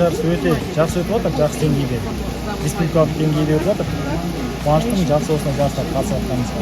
жарыс өте жақсы өтіп жатыр, жақсы деңгейде. Республикалық деңгейде өтіп жатыр. Қуаныштың жақсы осындай жарыстарға қатысып жатқанымызға.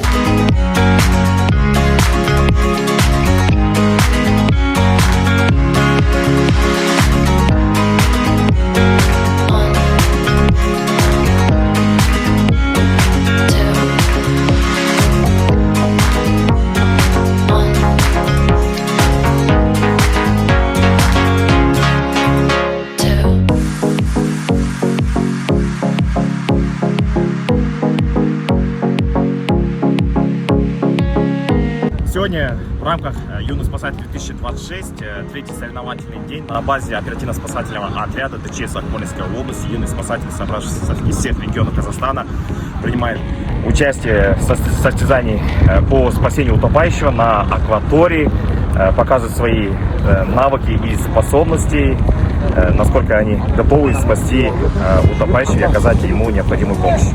Сегодня в рамках «Юный спасатель 2026» третий соревновательный день на базе оперативно-спасательного отряда ДЧС Акмолинской области. «Юный спасатель», собравшийся из всех регионов Казахстана, принимает участие в состязании по спасению утопающего на акватории, показывает свои навыки и способности, насколько они готовы спасти утопающего и оказать ему необходимую помощь.